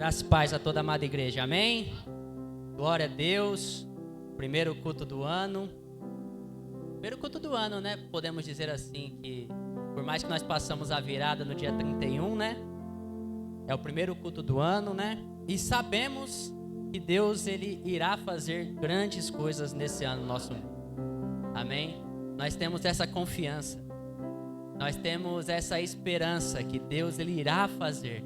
Graça e paz a toda a amada igreja, amém? Glória a Deus, primeiro culto do ano. Primeiro culto do ano, né? Podemos dizer assim que, por mais que nós passamos a virada no dia 31, né? É o primeiro culto do ano, né? E sabemos que Deus, Ele irá fazer grandes coisas nesse ano nosso mundo. Amém? Nós temos essa confiança. Nós temos essa esperança que Deus, Ele irá fazer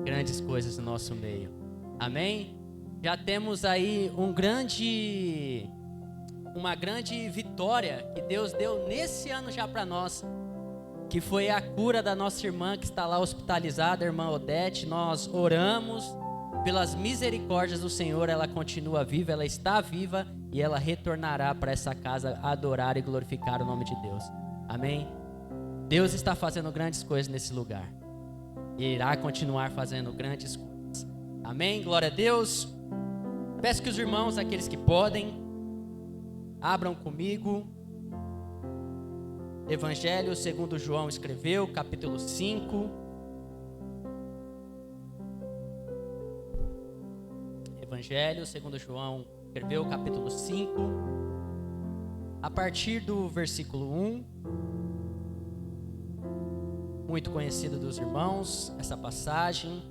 grandes coisas no nosso meio. Amém? Já temos aí uma grande vitória que Deus deu nesse ano já para nós, que foi a cura da nossa irmã que está lá hospitalizada, a irmã Odete. Nós oramos pelas misericórdias do Senhor, ela continua viva, ela está viva e ela retornará para essa casa adorar e glorificar o nome de Deus. Amém? Deus está fazendo grandes coisas nesse lugar e irá continuar fazendo grandes coisas. Amém? Glória a Deus. Peço que os irmãos, aqueles que podem, abram comigo Evangelho segundo João escreveu, capítulo 5. Evangelho segundo João escreveu, capítulo 5. A partir do versículo 1. Muito conhecido dos irmãos, essa passagem.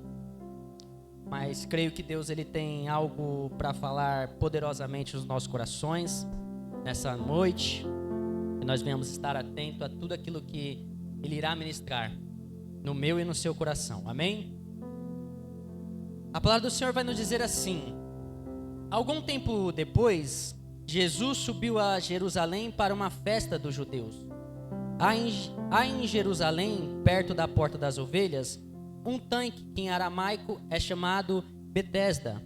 Mas creio que Deus, Ele tem algo para falar poderosamente nos nossos corações nessa noite. Que nós venhamos estar atentos a tudo aquilo que Ele irá ministrar no meu e no seu coração. Amém? A palavra do Senhor vai nos dizer assim: algum tempo depois, Jesus subiu a Jerusalém para uma festa dos judeus. Há em Jerusalém, perto da Porta das Ovelhas, um tanque que em aramaico é chamado Betesda,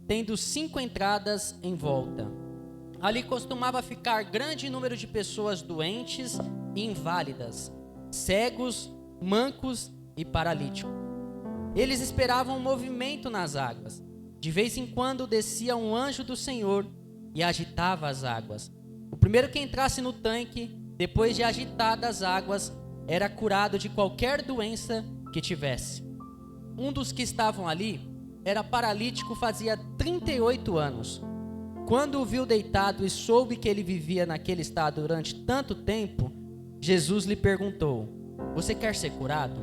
tendo 5 entradas em volta. Ali costumava ficar grande número de pessoas doentes e inválidas, cegos, mancos e paralíticos. Eles esperavam um movimento nas águas. De vez em quando descia um anjo do Senhor e agitava as águas. O primeiro que entrasse no tanque, depois de agitadas as águas, era curado de qualquer doença que tivesse. Um dos que estavam ali era paralítico, fazia 38 anos. Quando o viu deitado e soube que ele vivia naquele estado durante tanto tempo, Jesus lhe perguntou: você quer ser curado?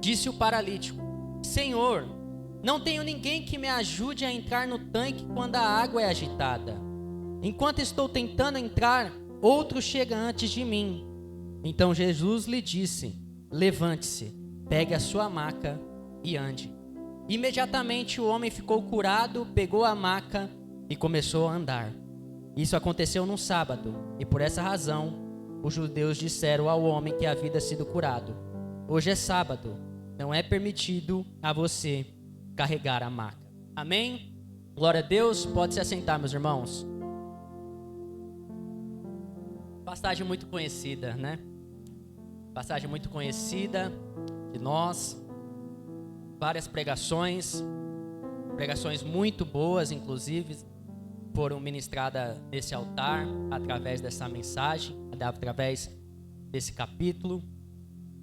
Disse o paralítico: Senhor, não tenho ninguém que me ajude a entrar no tanque quando a água é agitada. Enquanto estou tentando entrar, outro chega antes de mim. Então Jesus lhe disse: levante-se, pegue a sua maca e ande. Imediatamente o homem ficou curado, pegou a maca e começou a andar. Isso aconteceu num sábado, e por essa razão os judeus disseram ao homem que havia sido curado: hoje é sábado, não é permitido a você carregar a maca. Amém? Glória a Deus. Pode se assentar, meus irmãos. Passagem muito conhecida, né? Passagem muito conhecida de nós. Várias pregações muito boas, inclusive, foram ministradas nesse altar, através dessa mensagem, através desse capítulo.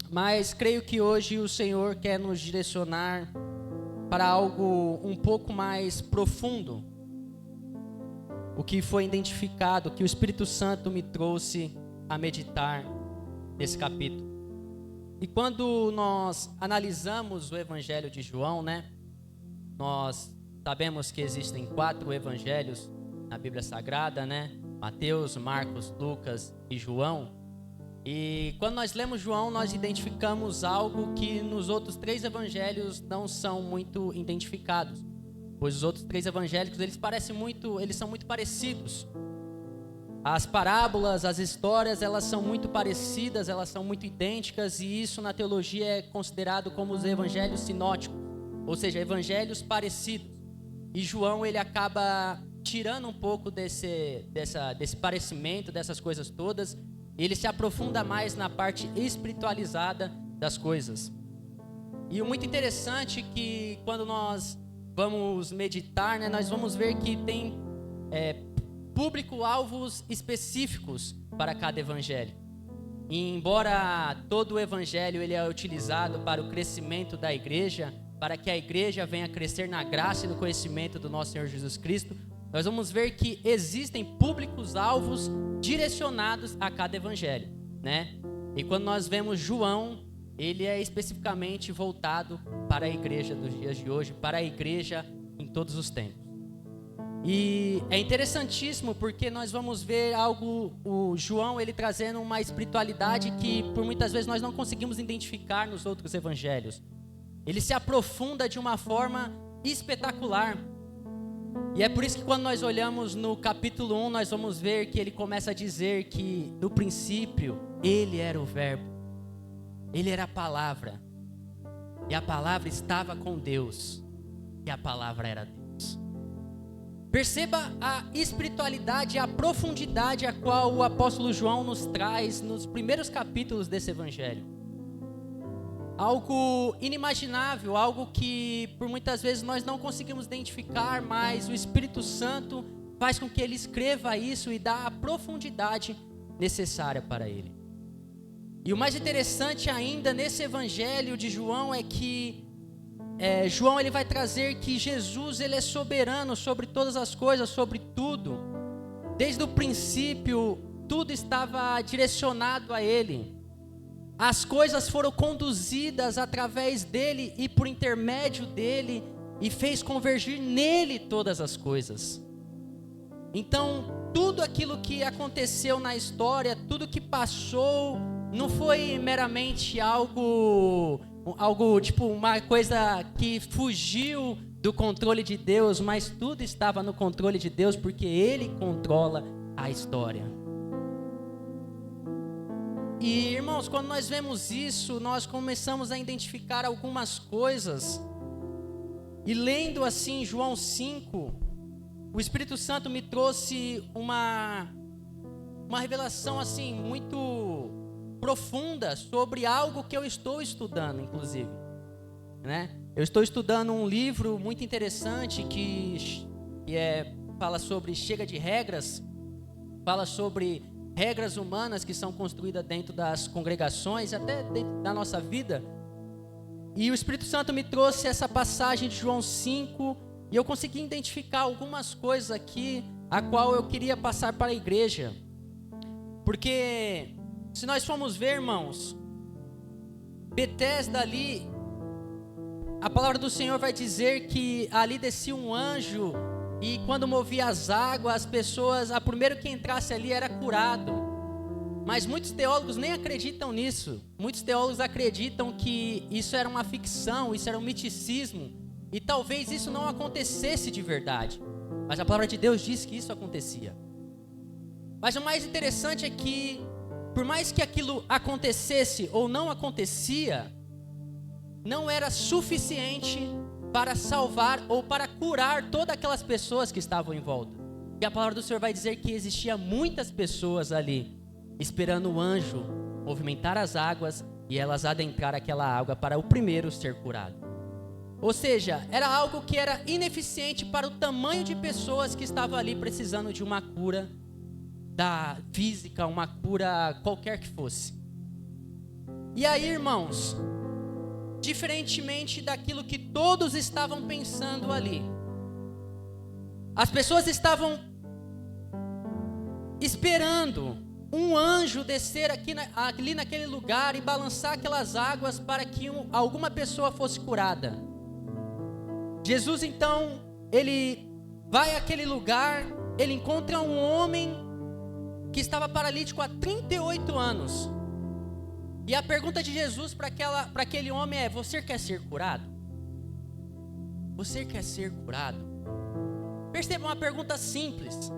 Mas creio que hoje o Senhor quer nos direcionar para algo um pouco mais profundo. O que foi identificado, que o Espírito Santo me trouxe a meditar nesse capítulo. E quando nós analisamos o Evangelho de João, né? Nós sabemos que existem 4 evangelhos na Bíblia Sagrada, né? Mateus, Marcos, Lucas e João. E quando nós lemos João, nós identificamos algo que nos outros 3 evangelhos não são muito identificados. Pois os outros 3 evangélicos, eles são muito parecidos. As parábolas, as histórias, elas são muito parecidas, elas são muito idênticas, e isso na teologia é considerado como os evangelhos sinóticos, ou seja, evangelhos parecidos. E João, ele acaba tirando um pouco desse parecimento, dessas coisas todas. Ele se aprofunda mais na parte espiritualizada das coisas. E o muito interessante é que quando nós vamos meditar, né, nós vamos ver que tem público-alvos específicos para cada evangelho. E embora todo o evangelho ele é utilizado para o crescimento da igreja, para que a igreja venha crescer na graça e no conhecimento do nosso Senhor Jesus Cristo, nós vamos ver que existem públicos-alvos direcionados a cada evangelho, né? E quando nós vemos João, ele é especificamente voltado para a igreja dos dias de hoje, para a igreja em todos os tempos. E é interessantíssimo porque nós vamos ver o João, ele trazendo uma espiritualidade que por muitas vezes nós não conseguimos identificar nos outros evangelhos. Ele se aprofunda de uma forma espetacular. E é por isso que quando nós olhamos no capítulo 1, nós vamos ver que ele começa a dizer que no princípio ele era o verbo, ele era a palavra, e a palavra estava com Deus, e a palavra era Deus. Perceba a espiritualidade, a profundidade a qual o apóstolo João nos traz nos primeiros capítulos desse evangelho. Algo inimaginável, algo que por muitas vezes nós não conseguimos identificar, mas o Espírito Santo faz com que ele escreva isso e dá a profundidade necessária para ele. E o mais interessante ainda nesse evangelho de João é que João ele vai trazer que Jesus ele é soberano sobre todas as coisas, sobre tudo. Desde o princípio, tudo estava direcionado a ele. As coisas foram conduzidas através dele e por intermédio dele, e fez convergir nele todas as coisas. Então, tudo aquilo que aconteceu na história, tudo que passou, não foi meramente algo tipo uma coisa que fugiu do controle de Deus, mas tudo estava no controle de Deus, porque Ele controla a história. E irmãos, quando nós vemos isso, nós começamos a identificar algumas coisas. E lendo assim João 5, o Espírito Santo me trouxe uma revelação assim muito profunda sobre algo que eu estou estudando, inclusive, né? Eu estou estudando um livro muito interessante que fala sobre chega de regras, fala sobre regras humanas que são construídas dentro das congregações, até dentro da nossa vida. E o Espírito Santo me trouxe essa passagem de João 5, e eu consegui identificar algumas coisas aqui, a qual eu queria passar para a igreja. Porque se nós formos ver, irmãos, Betesda ali, a palavra do Senhor vai dizer que ali descia um anjo, e quando movia as águas, as pessoas, a primeiro que entrasse ali era curado. Mas muitos teólogos nem acreditam nisso. Muitos teólogos acreditam que isso era uma ficção, isso era um miticismo, e talvez isso não acontecesse de verdade. Mas a palavra de Deus diz que isso acontecia. Mas o mais interessante é que, por mais que aquilo acontecesse ou não acontecia, não era suficiente para salvar ou para curar todas aquelas pessoas que estavam em volta. E a palavra do Senhor vai dizer que existia muitas pessoas ali, esperando o anjo movimentar as águas e elas adentrar aquela água para o primeiro ser curado. Ou seja, era algo que era ineficiente para o tamanho de pessoas que estavam ali precisando de uma cura da física, uma cura qualquer que fosse. E aí, irmãos, diferentemente daquilo que todos estavam pensando ali, as pessoas estavam esperando um anjo descer ali naquele lugar e balançar aquelas águas para que alguma pessoa fosse curada. Jesus então, ele vai àquele lugar, ele encontra um homem que estava paralítico há 38 anos. E a pergunta de Jesus para aquele homem é: você quer ser curado? Você quer ser curado? Perceba, uma pergunta simples.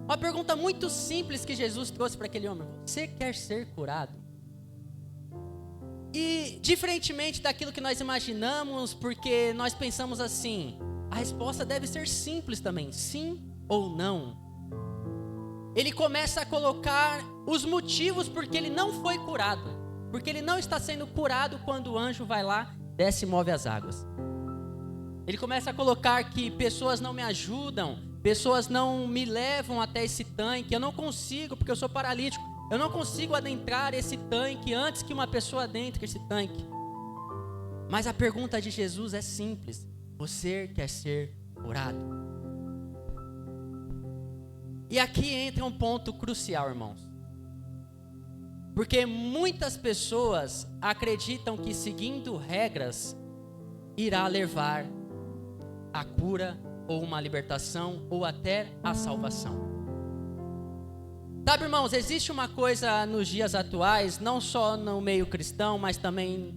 Uma pergunta muito simples que Jesus trouxe para aquele homem: você quer ser curado? E diferentemente daquilo que nós imaginamos, porque nós pensamos assim, a resposta deve ser simples também, sim ou não. Ele começa a colocar os motivos porque ele não foi curado, porque ele não está sendo curado quando o anjo vai lá, desce e move as águas. Ele começa a colocar que pessoas não me ajudam, pessoas não me levam até esse tanque, eu não consigo porque eu sou paralítico, eu não consigo adentrar esse tanque antes que uma pessoa adentre esse tanque. Mas a pergunta de Jesus é simples: você quer ser curado? E aqui entra um ponto crucial, irmãos. Porque muitas pessoas acreditam que seguindo regras irá levar a cura, ou uma libertação, ou até a salvação. Sabe, irmãos, existe uma coisa nos dias atuais, não só no meio cristão, mas também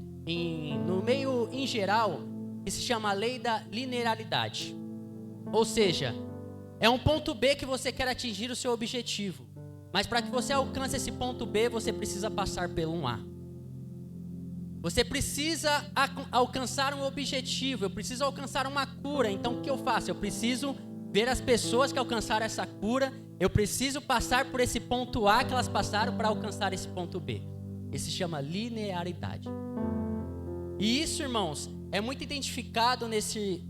no meio em geral, que se chama a lei da linearidade. Ou seja, é um ponto B que você quer atingir o seu objetivo. Mas para que você alcance esse ponto B, você precisa passar pelo um A. Você precisa alcançar um objetivo, eu preciso alcançar uma cura. Então o que eu faço? Eu preciso ver as pessoas que alcançaram essa cura, eu preciso passar por esse ponto A que elas passaram para alcançar esse ponto B. Isso se chama linearidade. E isso, irmãos, é muito identificado nesse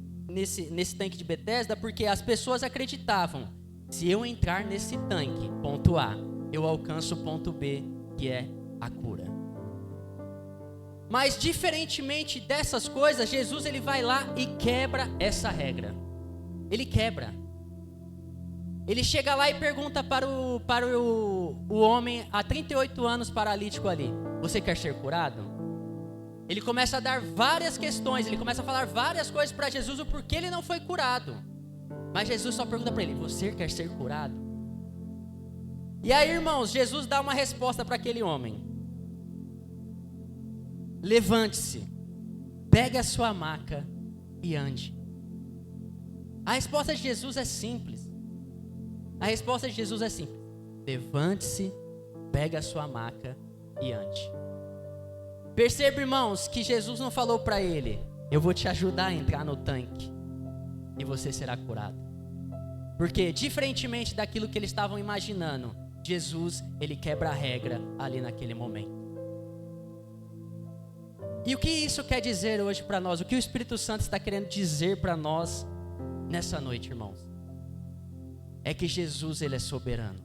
tanque de Betesda, porque as pessoas acreditavam: se eu entrar nesse tanque, ponto A, eu alcanço o ponto B, que é a cura. Mas diferentemente dessas coisas, Jesus ele vai lá e quebra essa regra. Ele quebra. Ele chega lá e pergunta para o homem há 38 anos paralítico ali: você quer ser curado? Ele começa a dar várias questões, ele começa a falar várias coisas para Jesus, o porquê ele não foi curado. Mas Jesus só pergunta para ele: você quer ser curado? E aí, irmãos, Jesus dá uma resposta para aquele homem: levante-se, pegue a sua maca e ande. A resposta de Jesus é simples. Levante-se, pegue a sua maca e ande. Perceba, irmãos, que Jesus não falou para ele: eu vou te ajudar a entrar no tanque e você será curado. Porque, diferentemente daquilo que eles estavam imaginando, Jesus, ele quebra a regra ali naquele momento. E o que isso quer dizer hoje para nós? O que o Espírito Santo está querendo dizer para nós nessa noite, irmãos? É que Jesus, ele é soberano.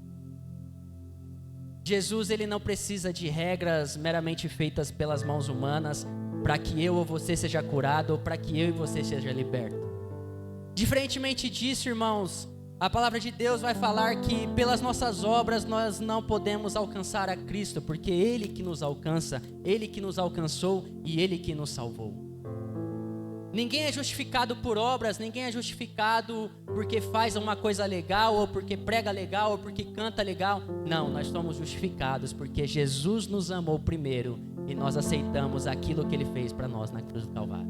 Jesus, ele não precisa de regras meramente feitas pelas mãos humanas para que eu ou você seja curado, ou para que eu e você seja liberto. Diferentemente disso, irmãos, a palavra de Deus vai falar que pelas nossas obras nós não podemos alcançar a Cristo, porque Ele que nos alcança, Ele que nos alcançou e Ele que nos salvou. Ninguém é justificado por obras, ninguém é justificado porque faz uma coisa legal, ou porque prega legal, ou porque canta legal. Não, nós somos justificados porque Jesus nos amou primeiro e nós aceitamos aquilo que Ele fez para nós na cruz do Calvário.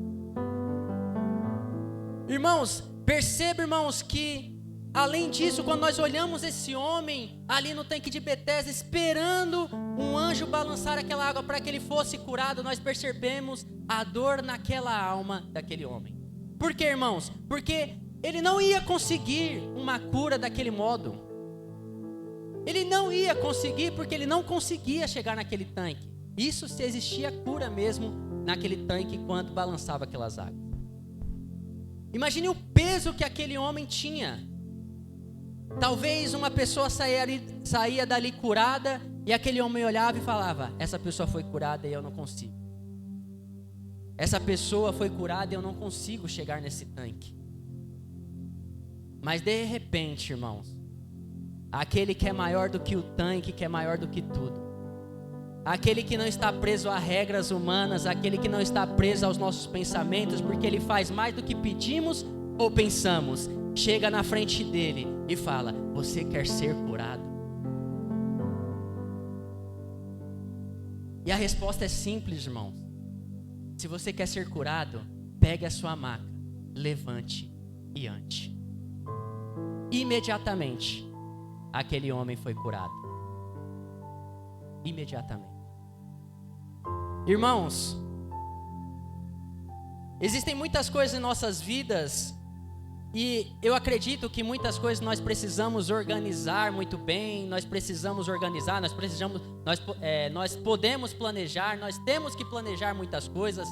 Irmãos, perceba, irmãos, que além disso, quando nós olhamos esse homem ali no tanque de Betesda, esperando um anjo balançar aquela água para que ele fosse curado, nós percebemos a dor naquela alma daquele homem. Por quê, irmãos? Porque ele não ia conseguir uma cura daquele modo. Ele não ia conseguir, porque ele não conseguia chegar naquele tanque. Isso se existia cura mesmo naquele tanque quando balançava aquelas águas. Imagine o peso que aquele homem tinha. Talvez uma pessoa saía dali curada e aquele homem olhava e falava: essa pessoa foi curada e eu não consigo. Essa pessoa foi curada e eu não consigo chegar nesse tanque. Mas de repente, irmãos, aquele que é maior do que o tanque, que é maior do que tudo, aquele que não está preso a regras humanas, aquele que não está preso aos nossos pensamentos, porque ele faz mais do que pedimos ou pensamos, chega na frente dele e fala: você quer ser curado? E a resposta é simples, irmãos. Se você quer ser curado, pegue a sua maca, levante e ande. Imediatamente, aquele homem foi curado. Imediatamente. Irmãos, existem muitas coisas em nossas vidas e eu acredito que muitas coisas nós precisamos organizar muito bem, nós precisamos organizar, nós podemos planejar, nós temos que planejar muitas coisas,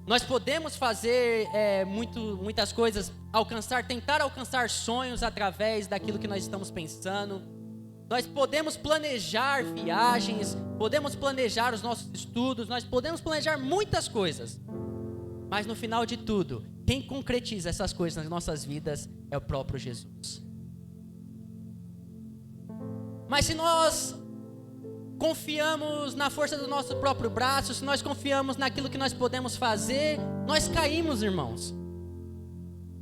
nós podemos fazer muitas coisas, tentar alcançar sonhos através daquilo que nós estamos pensando, nós podemos planejar viagens, podemos planejar os nossos estudos, nós podemos planejar muitas coisas, Mas no final de tudo, quem concretiza essas coisas nas nossas vidas é o próprio Jesus. Mas se nós confiamos na força do nosso próprio braço, se nós confiamos naquilo que nós podemos fazer, nós caímos, irmãos.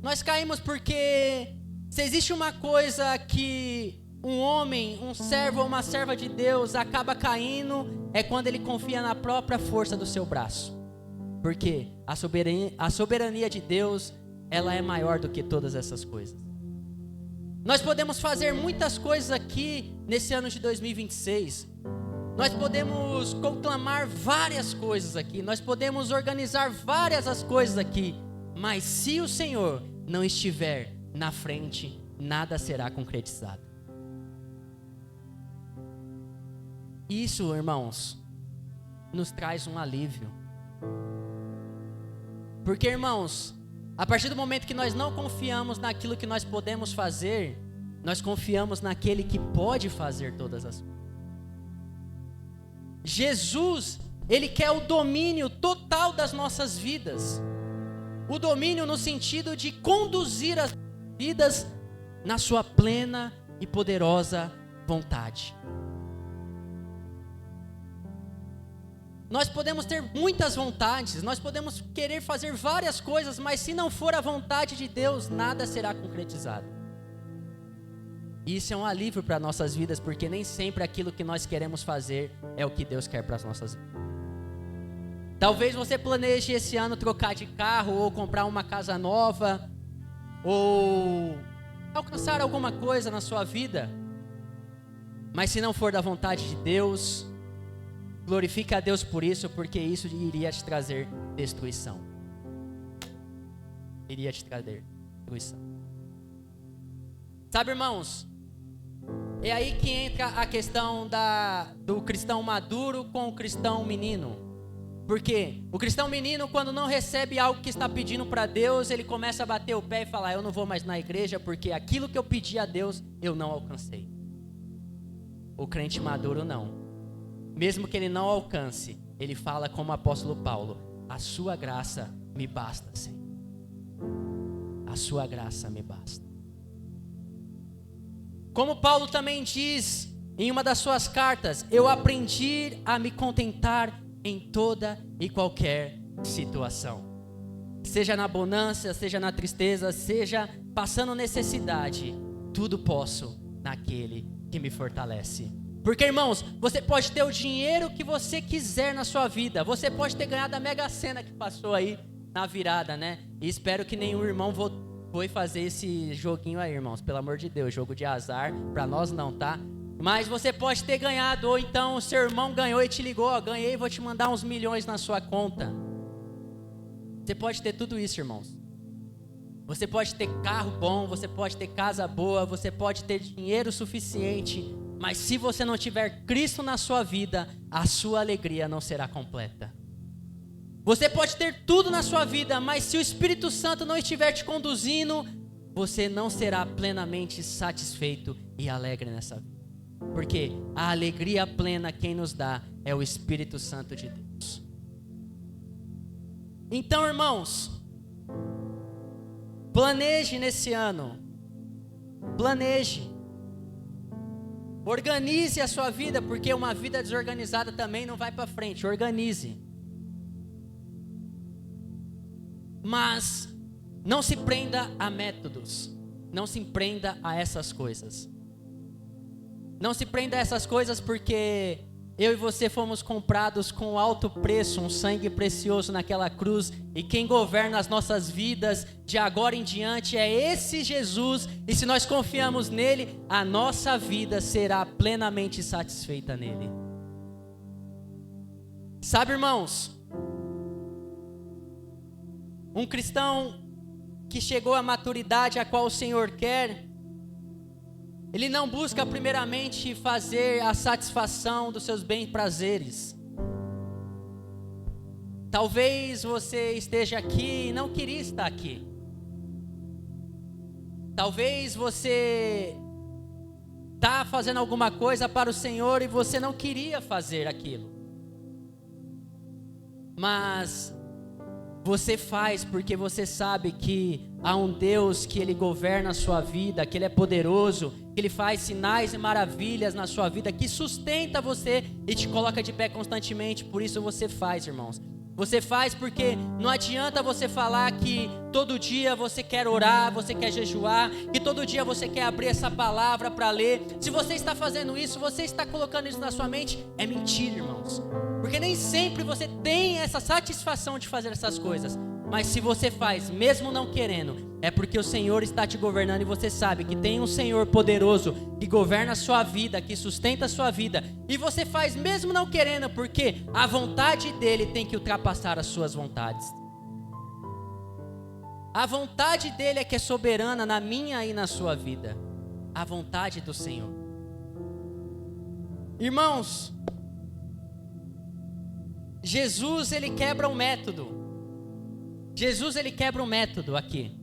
Nós caímos porque se existe uma coisa que um homem, um servo ou uma serva de Deus acaba caindo, é quando ele confia na própria força do seu braço. Porque a soberania de Deus, ela é maior do que todas essas coisas. Nós podemos fazer muitas coisas aqui nesse ano de 2026. Nós podemos conclamar várias coisas aqui. Nós podemos organizar várias as coisas aqui. Mas se o Senhor não estiver na frente, nada será concretizado. Isso, irmãos, nos traz um alívio. Porque, irmãos, a partir do momento que nós não confiamos naquilo que nós podemos fazer, nós confiamos naquele que pode fazer todas as coisas. Jesus, Ele quer o domínio total das nossas vidas. O domínio no sentido de conduzir as vidas na sua plena e poderosa vontade. Nós podemos ter muitas vontades, nós podemos querer fazer várias coisas, mas se não for a vontade de Deus, nada será concretizado. E isso é um alívio para nossas vidas, porque nem sempre aquilo que nós queremos fazer é o que Deus quer para as nossas vidas. Talvez você planeje esse ano trocar de carro, ou comprar uma casa nova, ou alcançar alguma coisa na sua vida. Mas se não for da vontade de Deus, glorifique a Deus por isso, porque isso iria te trazer destruição. Iria te trazer destruição. Sabe, irmãos, é aí que entra a questão do cristão maduro com o cristão menino. Porque o cristão menino, quando não recebe algo que está pedindo para Deus, ele começa a bater o pé e falar: eu não vou mais na igreja porque aquilo que eu pedi a Deus, eu não alcancei. O crente maduro não. Mesmo que ele não alcance, ele fala como o apóstolo Paulo: a sua graça me basta, Senhor. A sua graça me basta. Como Paulo também diz em uma das suas cartas: eu aprendi a me contentar em toda e qualquer situação. Seja na bonança, seja na tristeza, seja passando necessidade, tudo posso naquele que me fortalece. Porque, irmãos, você pode ter o dinheiro que você quiser na sua vida. Você pode ter ganhado a Mega Sena que passou aí na virada, né? E espero que nenhum irmão foi fazer esse joguinho aí, irmãos. Pelo amor de Deus, jogo de azar, pra nós não, tá? Mas você pode ter ganhado, ou então o seu irmão ganhou e te ligou: ó, ganhei, vou te mandar uns milhões na sua conta. Você pode ter tudo isso, irmãos. Você pode ter carro bom, você pode ter casa boa, você pode ter dinheiro suficiente, mas se você não tiver Cristo na sua vida, a sua alegria não será completa. Você pode ter tudo na sua vida, mas se o Espírito Santo não estiver te conduzindo, você não será plenamente satisfeito e alegre nessa vida. Porque a alegria plena quem nos dá é o Espírito Santo de Deus. Então, irmãos, planeje nesse ano. Planeje. Organize a sua vida, porque uma vida desorganizada também não vai para frente. Organize. Mas não se prenda a métodos. Não se prenda a essas coisas. Não se prenda a essas coisas, porque eu e você fomos comprados com alto preço, um sangue precioso naquela cruz, e quem governa as nossas vidas de agora em diante é esse Jesus, e se nós confiamos nele, a nossa vida será plenamente satisfeita nele. Sabe, irmãos, um cristão que chegou à maturidade a qual o Senhor quer, ele não busca primeiramente fazer a satisfação dos seus bem-prazeres. Talvez você esteja aqui e não queria estar aqui. Talvez você está fazendo alguma coisa para o Senhor e você não queria fazer aquilo. Mas Você faz porque você sabe que há um Deus que Ele governa a sua vida, que Ele é poderoso, que Ele faz sinais e maravilhas na sua vida, que sustenta você e te coloca de pé constantemente. Por isso você faz, irmãos. Você faz porque não adianta você falar que todo dia você quer orar, você quer jejuar, que todo dia você quer abrir essa palavra para ler. Se você está fazendo isso, você está colocando isso na sua mente, é mentira, irmãos. Porque nem sempre você tem essa satisfação de fazer essas coisas. Mas se você faz, mesmo não querendo, é porque o Senhor está te governando e você sabe que tem um Senhor poderoso que governa a sua vida, que sustenta a sua vida. E você faz mesmo não querendo, porque a vontade dEle tem que ultrapassar as suas vontades. A vontade dEle é que é soberana na minha e na sua vida. A vontade do Senhor. Irmãos, Jesus, Ele quebra um método. Jesus, Ele quebra um método aqui.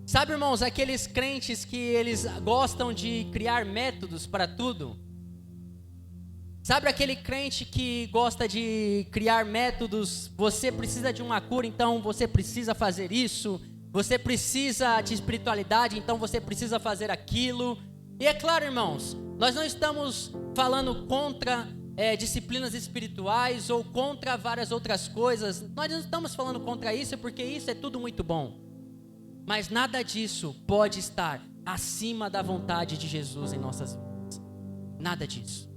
Sabe, irmãos, aqueles crentes que eles gostam de criar métodos para tudo? Sabe aquele crente que gosta de criar métodos? Você precisa de uma cura, então você precisa fazer isso. Você precisa de espiritualidade, então você precisa fazer aquilo. E é claro, irmãos, nós não estamos falando contra disciplinas espirituais ou contra várias outras coisas. Nós não estamos falando contra isso, porque isso é tudo muito bom. Mas nada disso pode estar acima da vontade de Jesus em nossas vidas. Nada disso.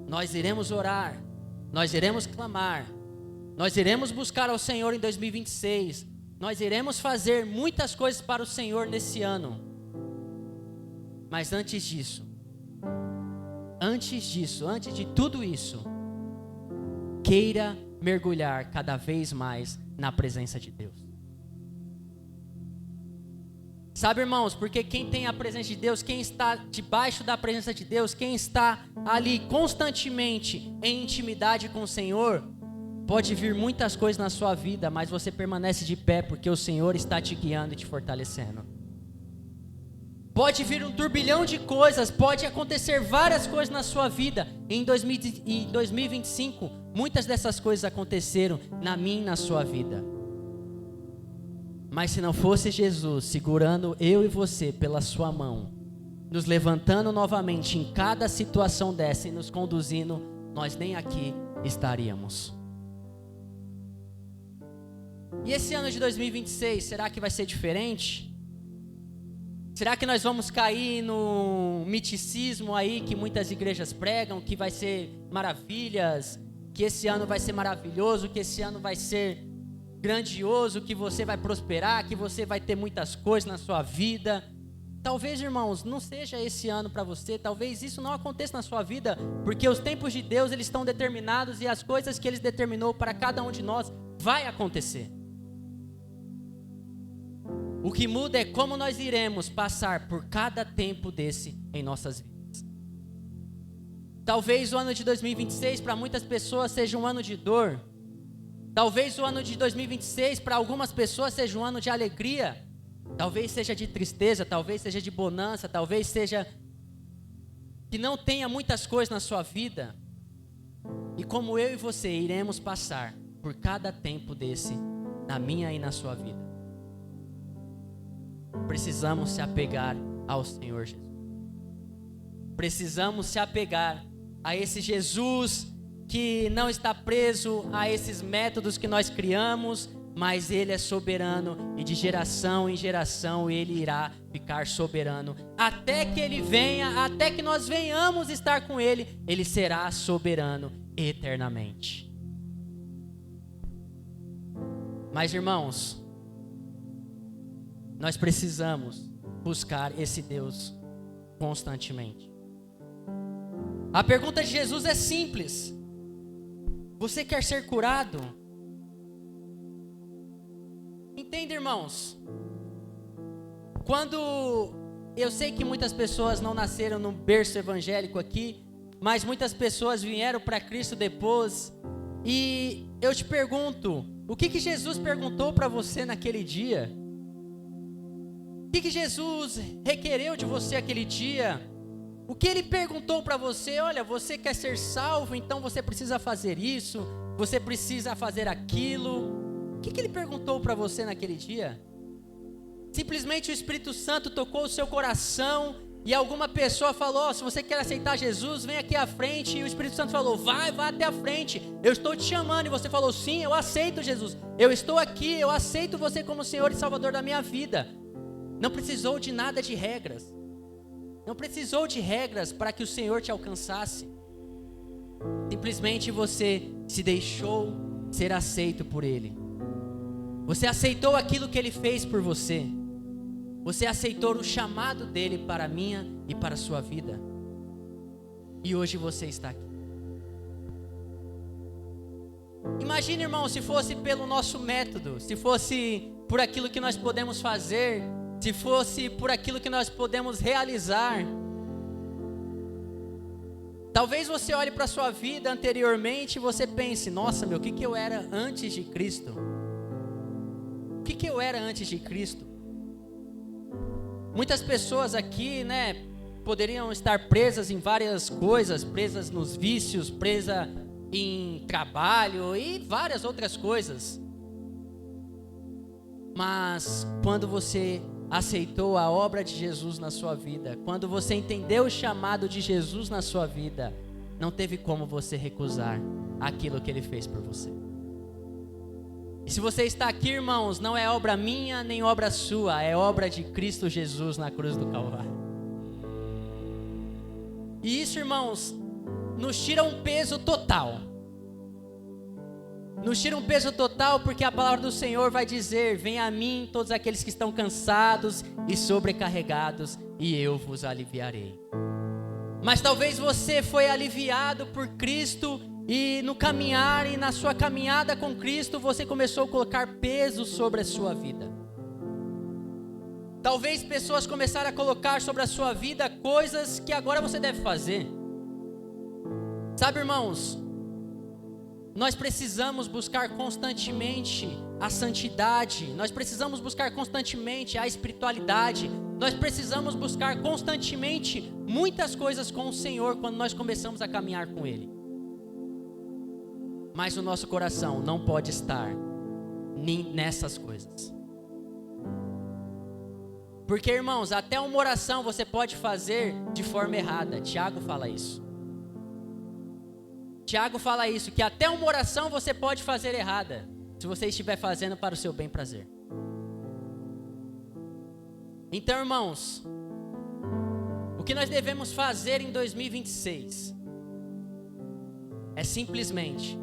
Nós iremos orar, nós iremos clamar, nós iremos buscar ao Senhor em 2026. Nós iremos fazer muitas coisas para o Senhor nesse ano. Mas antes de tudo isso, queira mergulhar cada vez mais na presença de Deus. Sabe, irmãos, porque quem tem a presença de Deus, quem está debaixo da presença de Deus, quem está ali constantemente em intimidade com o Senhor, pode vir muitas coisas na sua vida, mas você permanece de pé porque o Senhor está te guiando e te fortalecendo. Pode vir um turbilhão de coisas, pode acontecer várias coisas na sua vida. Em 2025, muitas dessas coisas aconteceram na minha e na sua vida. Mas se não fosse Jesus segurando eu e você pela sua mão, nos levantando novamente em cada situação dessa e nos conduzindo, nós nem aqui estaríamos. E esse ano de 2026, será que vai ser diferente? Será que nós vamos cair no miticismo aí que muitas igrejas pregam, que vai ser maravilhas, que esse ano vai ser maravilhoso, que esse ano vai ser grandioso, que você vai prosperar, que você vai ter muitas coisas na sua vida? Talvez, irmãos, não seja esse ano para você, talvez isso não aconteça na sua vida, porque os tempos de Deus, eles estão determinados e as coisas que Ele determinou para cada um de nós vai acontecer. O que muda é como nós iremos passar por cada tempo desse em nossas vidas. Talvez o ano de 2026 para muitas pessoas seja um ano de dor. Talvez o ano de 2026 para algumas pessoas seja um ano de alegria. Talvez seja de tristeza, talvez seja de bonança, talvez seja que não tenha muitas coisas na sua vida. E como eu e você iremos passar por cada tempo desse na minha e na sua vida. Precisamos se apegar ao Senhor Jesus. Precisamos se apegar a esse Jesus que não está preso a esses métodos que nós criamos, mas Ele é soberano e de geração em geração Ele irá ficar soberano. Até que Ele venha, até que nós venhamos estar com Ele, Ele será soberano eternamente. Mas, irmãos, nós precisamos buscar esse Deus constantemente. A pergunta de Jesus é simples: você quer ser curado? Entende, irmãos? Quando eu sei que muitas pessoas não nasceram no berço evangélico aqui, mas muitas pessoas vieram para Cristo depois, e eu te pergunto, o que Jesus perguntou para você naquele dia? O que Jesus requereu de você aquele dia? O que Ele perguntou para você? Olha, você quer ser salvo, então você precisa fazer isso. você precisa fazer aquilo. O que ele perguntou para você naquele dia? Simplesmente o Espírito Santo tocou o seu coração e alguma pessoa falou: se você quer aceitar Jesus, vem aqui à frente. E o Espírito Santo falou: vai até a frente, eu estou te chamando. E você falou: sim, eu aceito Jesus, eu estou aqui, eu aceito você como Senhor e Salvador da minha vida. Não precisou de nada de regras, não precisou de regras para que o Senhor te alcançasse. Simplesmente você se deixou ser aceito por Ele. Você aceitou aquilo que Ele fez por você. Você aceitou o chamado dEle para a minha e para a sua vida. E hoje você está aqui. Imagine, irmão, se fosse pelo nosso método, se fosse por aquilo que nós podemos fazer, se fosse por aquilo que nós podemos realizar. Talvez você olhe para a sua vida anteriormente e você pense: nossa, o que eu era antes de Cristo? O que eu era antes de Cristo? Muitas pessoas aqui, poderiam estar presas em várias coisas, presas nos vícios, presas em trabalho e várias outras coisas. Mas quando você aceitou a obra de Jesus na sua vida, quando você entendeu o chamado de Jesus na sua vida, não teve como você recusar aquilo que Ele fez por você. E se você está aqui, irmãos, não é obra minha nem obra sua, é obra de Cristo Jesus na cruz do Calvário. E isso, irmãos, nos tira um peso total. Nos tira um peso total, porque a palavra do Senhor vai dizer: venha a mim todos aqueles que estão cansados e sobrecarregados, e eu vos aliviarei. Mas talvez você foi aliviado por Cristo, e no caminhar e na sua caminhada com Cristo, você começou a colocar peso sobre a sua vida. Talvez pessoas começaram a colocar sobre a sua vida coisas que agora você deve fazer. Sabe, irmãos, nós precisamos buscar constantemente a santidade, nós precisamos buscar constantemente a espiritualidade, nós precisamos buscar constantemente muitas coisas com o Senhor quando nós começamos a caminhar com Ele. Mas o nosso coração não pode estar nessas coisas. Porque, irmãos, até uma oração você pode fazer de forma errada. Tiago fala isso. Tiago fala isso, que até uma oração você pode fazer errada, se você estiver fazendo para o seu bem prazer. Então, irmãos, o que nós devemos fazer em 2026 é simplesmente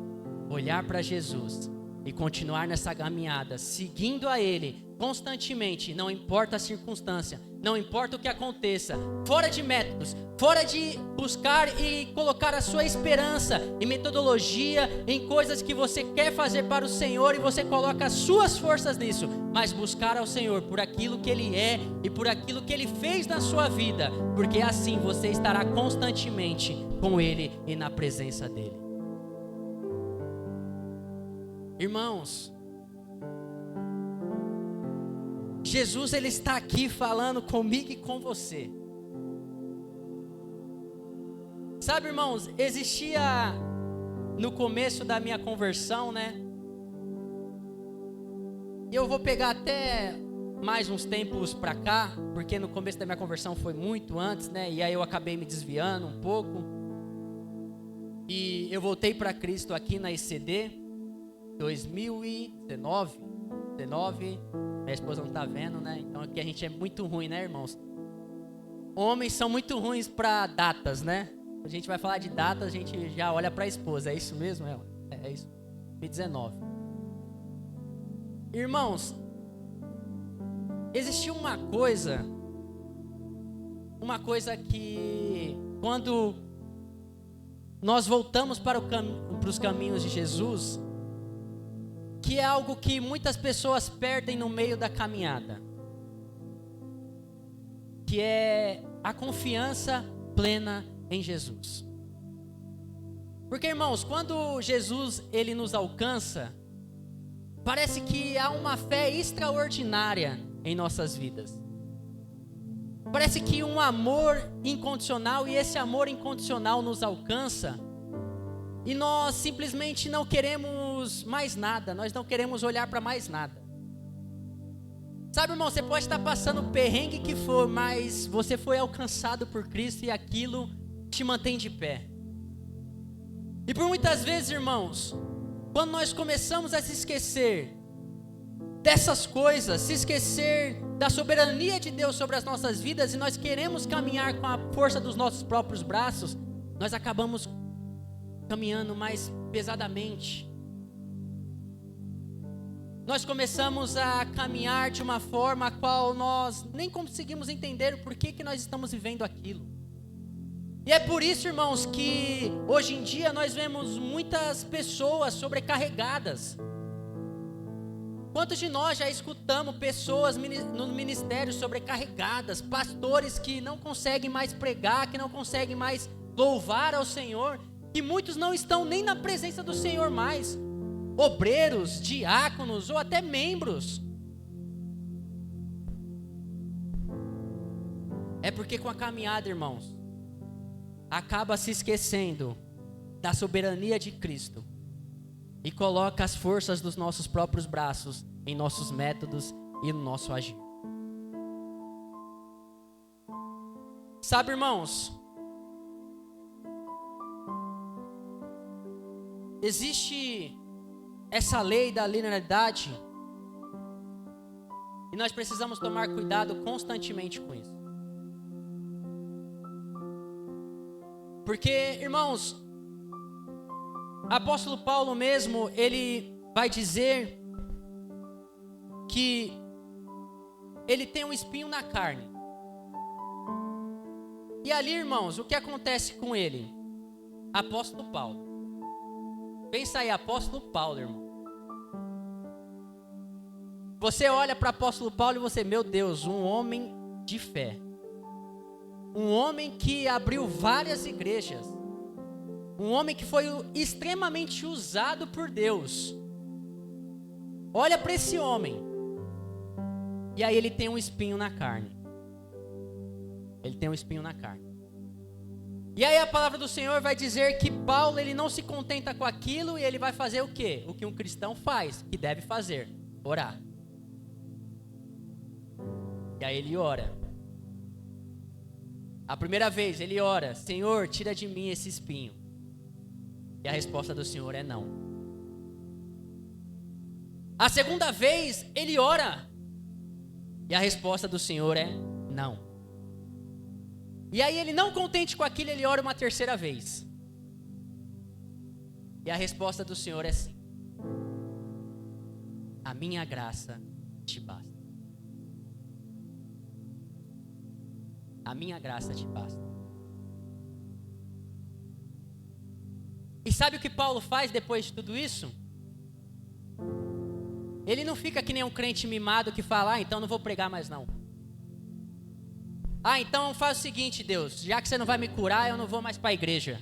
olhar para Jesus e continuar nessa caminhada, seguindo a Ele constantemente, não importa a circunstância, não importa o que aconteça, fora de métodos, fora de buscar e colocar a sua esperança e metodologia em coisas que você quer fazer para o Senhor e você coloca as suas forças nisso, mas buscar ao Senhor por aquilo que Ele é e por aquilo que Ele fez na sua vida, porque assim você estará constantemente com Ele e na presença dEle. Irmãos, Jesus, Ele está aqui falando comigo e com você. Sabe, irmãos, existia no começo da minha conversão, e eu vou pegar até mais uns tempos para cá, porque no começo da minha conversão foi muito antes, e aí eu acabei me desviando um pouco. E eu voltei para Cristo aqui na ECD 2019, minha esposa não está vendo, então aqui a gente é muito ruim, irmãos? Homens são muito ruins para datas, Quando a gente vai falar de datas, a gente já olha para a esposa, é isso mesmo, ela? É isso, 2019. Irmãos, existiu uma coisa que quando nós voltamos para os caminhos de Jesus, que é algo que muitas pessoas perdem no meio da caminhada, que é a confiança plena em Jesus. Porque, irmãos, quando Jesus ele nos alcança, parece que há uma fé extraordinária em nossas vidas. Parece que um amor incondicional, e esse amor incondicional nos alcança, e nós simplesmente não queremos mais nada, nós não queremos olhar para mais nada. Sabe, irmão, você pode estar passando o perrengue que for, mas você foi alcançado por Cristo e aquilo te mantém de pé. E por muitas vezes, irmãos, quando nós começamos a se esquecer dessas coisas, se esquecer da soberania de Deus sobre as nossas vidas, e nós queremos caminhar com a força dos nossos próprios braços, nós acabamos caminhando mais pesadamente. Nós começamos a caminhar de uma forma a qual nós nem conseguimos entender o porquê que nós estamos vivendo aquilo. E é por isso, irmãos, que hoje em dia nós vemos muitas pessoas sobrecarregadas. Quantos de nós já escutamos pessoas no ministério sobrecarregadas, pastores que não conseguem mais pregar, que não conseguem mais louvar ao Senhor, que muitos não estão nem na presença do Senhor mais, obreiros, diáconos ou até membros. É porque com a caminhada, irmãos, acaba se esquecendo da soberania de Cristo e coloca as forças dos nossos próprios braços em nossos métodos e no nosso agir. Sabe, irmãos, existe essa lei da linearidade e nós precisamos tomar cuidado constantemente com isso. Porque, irmãos, apóstolo Paulo mesmo, ele vai dizer que ele tem um espinho na carne. E ali, irmãos, o que acontece com ele? Apóstolo Paulo. Pensa aí, apóstolo Paulo, irmão. Você olha para apóstolo Paulo e você, meu Deus, um homem de fé. Um homem que abriu várias igrejas. Um homem que foi extremamente usado por Deus. Olha para esse homem. E aí ele tem um espinho na carne. Ele tem um espinho na carne. E aí a palavra do Senhor vai dizer que Paulo, ele não se contenta com aquilo e ele vai fazer o quê? O que um cristão faz, que deve fazer, orar. E aí ele ora. A primeira vez ele ora, Senhor, tira de mim esse espinho. E a resposta do Senhor é não. A segunda vez ele ora. E a resposta do Senhor é não. E aí ele não contente com aquilo, ele ora uma terceira vez. E a resposta do Senhor é sim. A minha graça te basta. A minha graça te basta. E sabe o que Paulo faz depois de tudo isso? Ele não fica que nem um crente mimado que fala, então não vou pregar mais não. Então faz o seguinte, Deus, já que você não vai me curar, eu não vou mais para a igreja.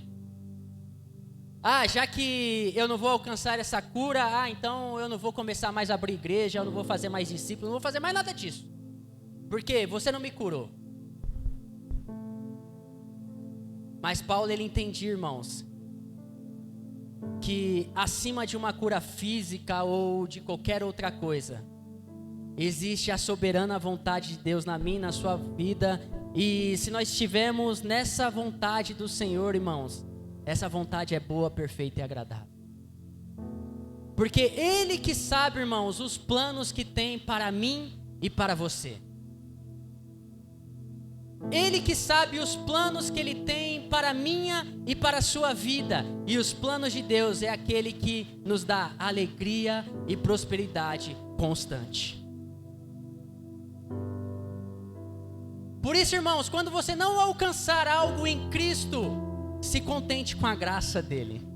Já que eu não vou alcançar essa cura, então eu não vou começar mais a abrir igreja, eu não vou fazer mais discípulos, não vou fazer mais nada disso. Porque você não me curou. Mas Paulo, ele entendia, irmãos, que acima de uma cura física ou de qualquer outra coisa, existe a soberana vontade de Deus na minha e na sua vida. E se nós estivermos nessa vontade do Senhor, irmãos, essa vontade é boa, perfeita e agradável. Porque Ele que sabe, irmãos, os planos que tem para mim e para você. Ele que sabe os planos que Ele tem para a minha e para a sua vida. E os planos de Deus é aquele que nos dá alegria e prosperidade constante. Por isso, irmãos, quando você não alcançar algo em Cristo, se contente com a graça dEle.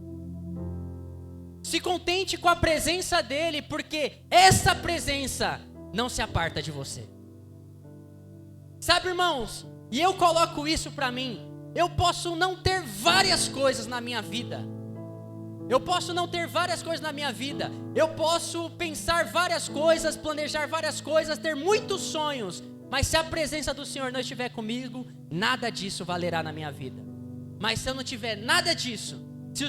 Se contente com a presença dEle, porque essa presença não se aparta de você. Sabe, irmãos, e eu coloco isso para mim, eu posso não ter várias coisas na minha vida. Eu posso não ter várias coisas na minha vida. Eu posso pensar várias coisas, planejar várias coisas, ter muitos sonhos. Mas se a presença do Senhor não estiver comigo, nada disso valerá na minha vida. Mas se eu não tiver nada disso, se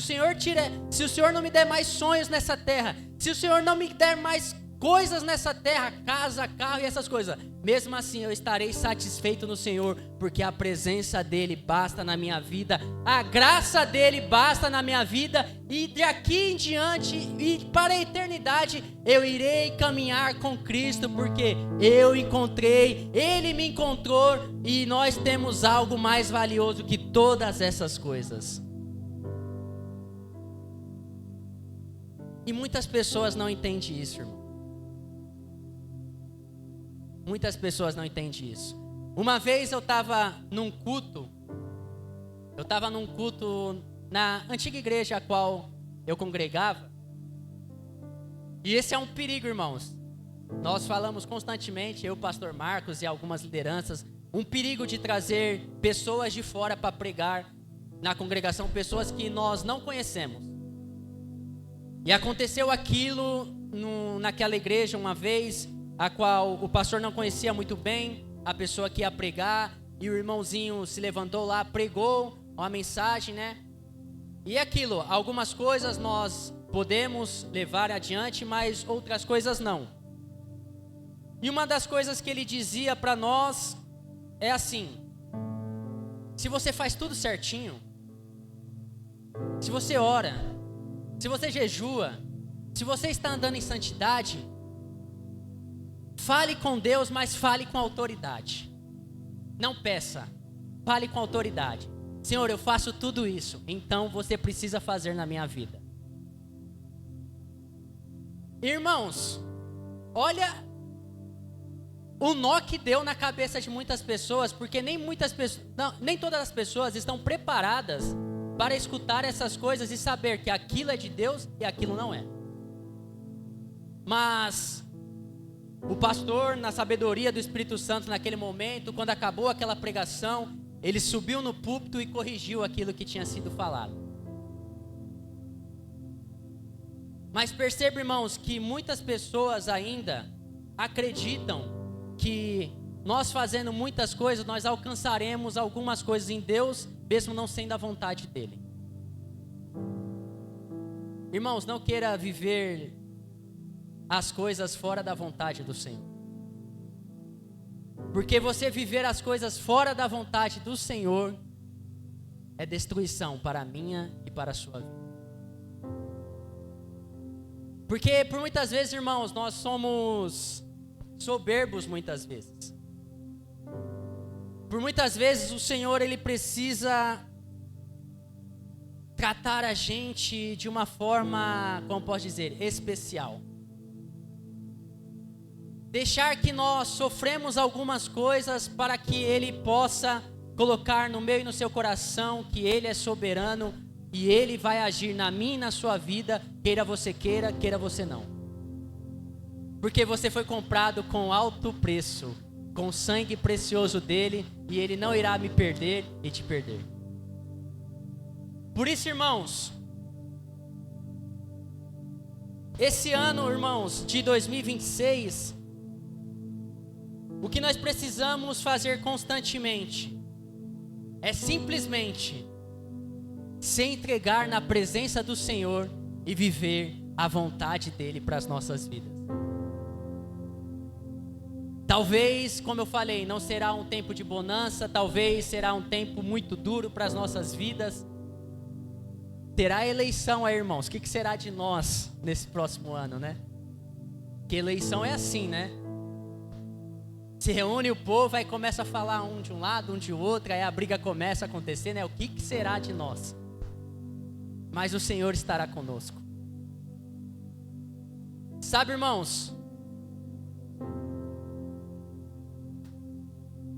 o Senhor não me der mais sonhos nessa terra, se o Senhor não me der mais coisas nessa terra, casa, carro e essas coisas, mesmo assim eu estarei satisfeito no Senhor, porque a presença dele basta na minha vida, a graça dele basta na minha vida, e de aqui em diante e para a eternidade eu irei caminhar com Cristo, porque eu encontrei, ele me encontrou, e nós temos algo mais valioso que todas essas coisas. E muitas pessoas não entendem isso, irmão. Muitas pessoas não entendem isso. Uma vez eu estava num culto na antiga igreja a qual eu congregava. E esse é um perigo, irmãos. Nós falamos constantemente, eu, pastor Marcos e algumas lideranças, um perigo de trazer pessoas de fora para pregar na congregação, pessoas que nós não conhecemos. E aconteceu aquilo naquela igreja uma vez, a qual o pastor não conhecia muito bem a pessoa que ia pregar, e o irmãozinho se levantou lá, pregou uma mensagem, né? E aquilo, algumas coisas nós podemos levar adiante, mas outras coisas não. E uma das coisas que ele dizia para nós é assim: se você faz tudo certinho, se você ora, se você jejua, se você está andando em santidade, fale com Deus, mas fale com autoridade. Não peça, fale com autoridade. Senhor, eu faço tudo isso, então você precisa fazer na minha vida. Irmãos, olha o nó que deu na cabeça de muitas pessoas, porque nem todas as pessoas estão preparadas para escutar essas coisas e saber que aquilo é de Deus e aquilo não é. Mas o pastor, na sabedoria do Espírito Santo naquele momento, quando acabou aquela pregação, ele subiu no púlpito e corrigiu aquilo que tinha sido falado. Mas perceba, irmãos, que muitas pessoas ainda acreditam que nós fazendo muitas coisas, nós alcançaremos algumas coisas em Deus, mesmo não sendo a vontade dele. Irmãos, não queira viver as coisas fora da vontade do Senhor. Porque você viver as coisas fora da vontade do Senhor é destruição para a minha e para a sua vida. Porque por muitas vezes, irmãos, nós somos soberbos muitas vezes. Por muitas vezes o Senhor, ele precisa tratar a gente de uma forma, como posso dizer, especial. Deixar que nós sofremos algumas coisas para que ele possa colocar no meu e no seu coração que ele é soberano e ele vai agir na minha e na sua vida, queira você não. Porque você foi comprado com alto preço, com o sangue precioso dele, e ele não irá me perder e te perder. Por isso, irmãos, esse ano, irmãos, de 2026, o que nós precisamos fazer constantemente é simplesmente se entregar na presença do Senhor e viver a vontade dele para as nossas vidas. Talvez, como eu falei, não será um tempo de bonança, talvez será um tempo muito duro para as nossas vidas. Terá eleição aí, irmãos. O que será de nós nesse próximo ano, né? Que eleição é assim, né? Se reúne o povo, aí começa a falar um de um lado, um de outro, aí a briga começa a acontecer, né? O que será de nós? Mas o Senhor estará conosco. Sabe, irmãos,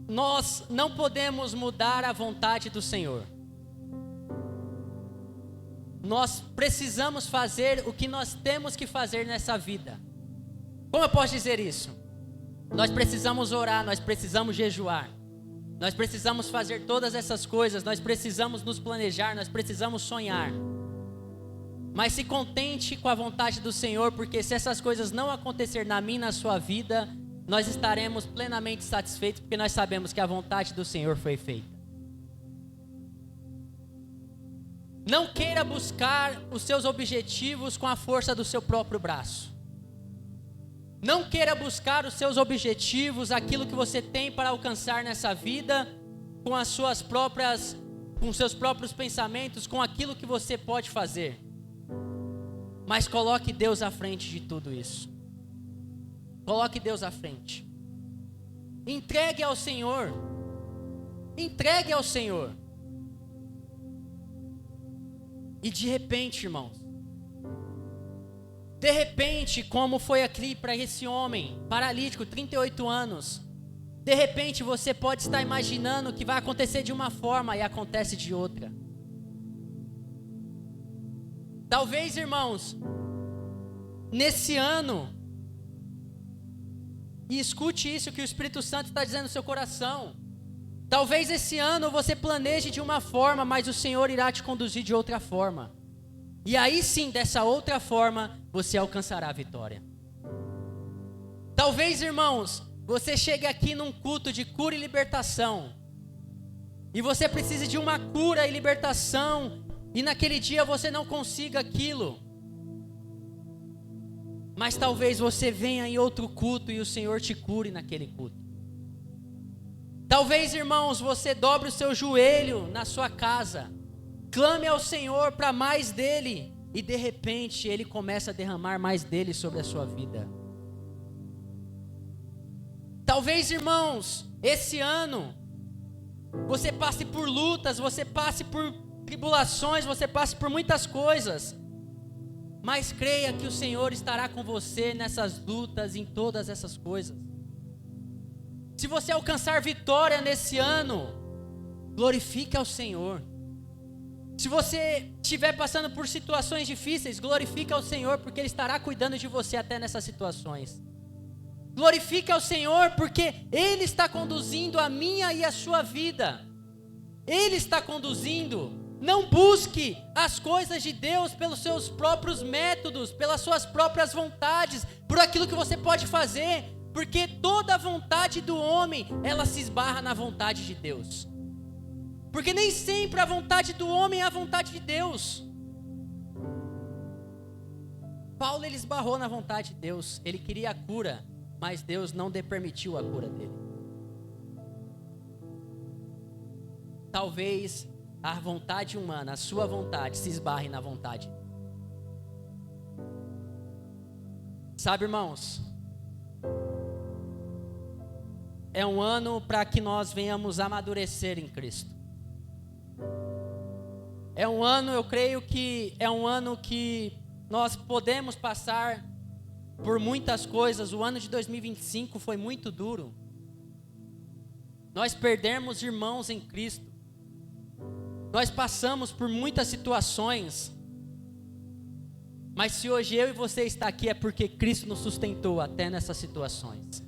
nós não podemos mudar a vontade do Senhor. Nós precisamos fazer o que nós temos que fazer nessa vida. Como eu posso dizer isso? Nós precisamos orar, nós precisamos jejuar, nós precisamos fazer todas essas coisas, nós precisamos nos planejar, nós precisamos sonhar. Mas se contente com a vontade do Senhor, porque se essas coisas não acontecer na minha e na sua vida, nós estaremos plenamente satisfeitos, porque nós sabemos que a vontade do Senhor foi feita. Não queira buscar os seus objetivos com a força do seu próprio braço. Não queira buscar os seus objetivos, aquilo que você tem para alcançar nessa vida, com com seus próprios pensamentos, com aquilo que você pode fazer. Mas coloque Deus à frente de tudo isso. Coloque Deus à frente. Entregue ao Senhor. Entregue ao Senhor. E de repente, irmãos, de repente, como foi aqui para esse homem paralítico, 38 anos, de repente você pode estar imaginando que vai acontecer de uma forma e acontece de outra. Talvez, irmãos, nesse ano, e escute isso que o Espírito Santo está dizendo no seu coração, talvez esse ano você planeje de uma forma, mas o Senhor irá te conduzir de outra forma. E aí sim, dessa outra forma, você alcançará a vitória. Talvez, irmãos, você chegue aqui num culto de cura e libertação, e você precise de uma cura e libertação, e naquele dia você não consiga aquilo. Mas talvez você venha em outro culto e o Senhor te cure naquele culto. Talvez, irmãos, você dobre o seu joelho na sua casa, clame ao Senhor para mais dele, e de repente ele começa a derramar mais dele sobre a sua vida. Talvez, irmãos, esse ano você passe por lutas, você passe por tribulações, você passe por muitas coisas, mas creia que o Senhor estará com você nessas lutas, em todas essas coisas. Se você alcançar vitória nesse ano, glorifique ao Senhor. Se você estiver passando por situações difíceis, glorifique ao Senhor, porque Ele estará cuidando de você até nessas situações. Glorifique ao Senhor, porque Ele está conduzindo a minha e a sua vida. Ele está conduzindo. Não busque as coisas de Deus pelos seus próprios métodos, pelas suas próprias vontades, por aquilo que você pode fazer, porque toda a vontade do homem, ela se esbarra na vontade de Deus. Porque nem sempre a vontade do homem é a vontade de Deus. Paulo, ele esbarrou na vontade de Deus, ele queria a cura, mas Deus não permitiu a cura dele. Talvez a vontade humana, a sua vontade, se esbarre na vontade. Sabe, irmãos, é um ano para que nós venhamos amadurecer em Cristo. É um ano, eu creio que é um ano que nós podemos passar por muitas coisas. O ano de 2025 foi muito duro. Nós perdemos irmãos em Cristo. Nós passamos por muitas situações. Mas se hoje eu e você está aqui é porque Cristo nos sustentou até nessas situações.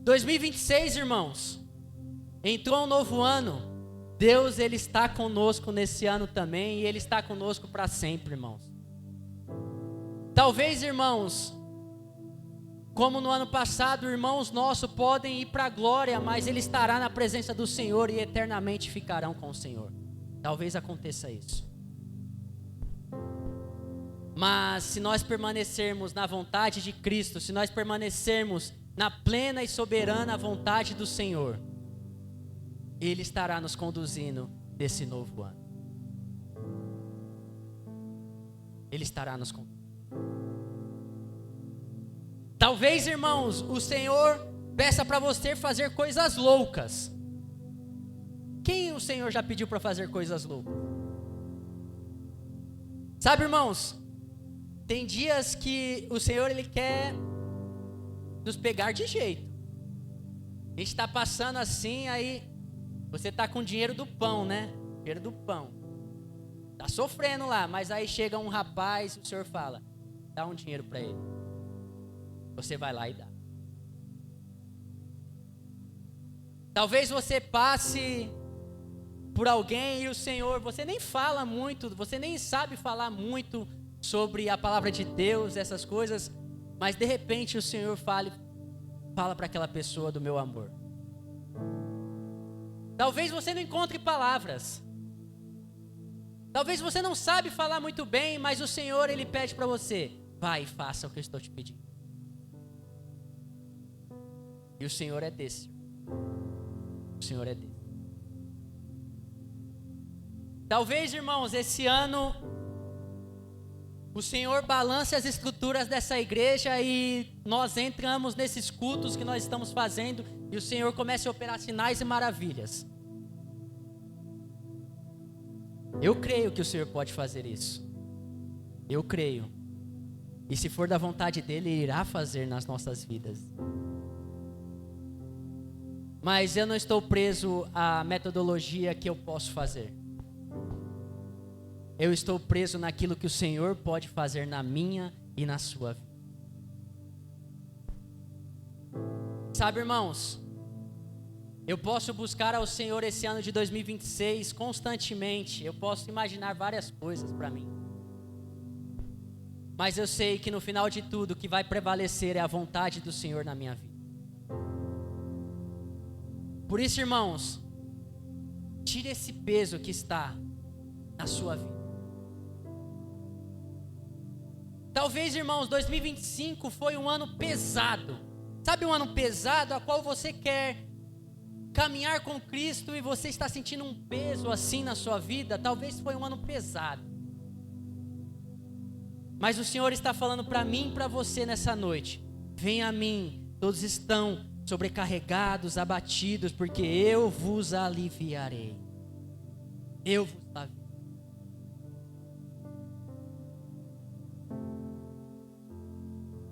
2026, irmãos, entrou um novo ano. Deus, Ele está conosco nesse ano também, e Ele está conosco para sempre, irmãos. Talvez, irmãos, como no ano passado, irmãos nossos podem ir para a glória, mas Ele estará na presença do Senhor e eternamente ficarão com o Senhor. Talvez aconteça isso. Mas se nós permanecermos na vontade de Cristo, se nós permanecermos na plena e soberana vontade do Senhor, Ele estará nos conduzindo nesse novo ano. Ele estará nos conduzindo. Talvez, irmãos, o Senhor peça para você fazer coisas loucas. Quem o Senhor já pediu para fazer coisas loucas? Sabe, irmãos, tem dias que o Senhor, Ele quer nos pegar de jeito. A gente está passando assim, aí você está com dinheiro do pão, né? Dinheiro do pão. Está sofrendo lá, mas aí chega um rapaz e o Senhor fala, dá um dinheiro para ele. Você vai lá e dá. Talvez você passe por alguém e o Senhor, você nem fala muito, você nem sabe falar muito sobre a palavra de Deus, essas coisas, mas de repente o Senhor fala para aquela pessoa do meu amor. Talvez você não encontre palavras, Talvez você não sabe falar muito bem, mas o Senhor, Ele pede para você, vai e faça o que eu estou te pedindo. E o Senhor é desse. O Senhor é desse. Talvez, irmãos, esse ano o Senhor balance as estruturas dessa igreja e nós entramos nesses cultos que nós estamos fazendo e o Senhor comece a operar sinais e maravilhas. Eu creio que o Senhor pode fazer isso. Eu creio. E se for da vontade dEle, Ele irá fazer nas nossas vidas. Mas eu não estou preso à metodologia que eu posso fazer. Eu estou preso naquilo que o Senhor pode fazer na minha e na sua vida. Sabe, irmãos, eu posso buscar ao Senhor esse ano de 2026 constantemente. Eu posso imaginar várias coisas para mim. Mas eu sei que no final de tudo, o que vai prevalecer é a vontade do Senhor na minha vida. Por isso, irmãos, tire esse peso que está na sua vida. Talvez, irmãos, 2025 foi um ano pesado. Sabe, um ano pesado a qual você quer caminhar com Cristo e você está sentindo um peso assim na sua vida? Talvez foi um ano pesado. Mas o Senhor está falando para mim e para você nessa noite. Venha a mim, todos estão sobrecarregados, abatidos, porque eu vos aliviarei. Eu vos aliviarei.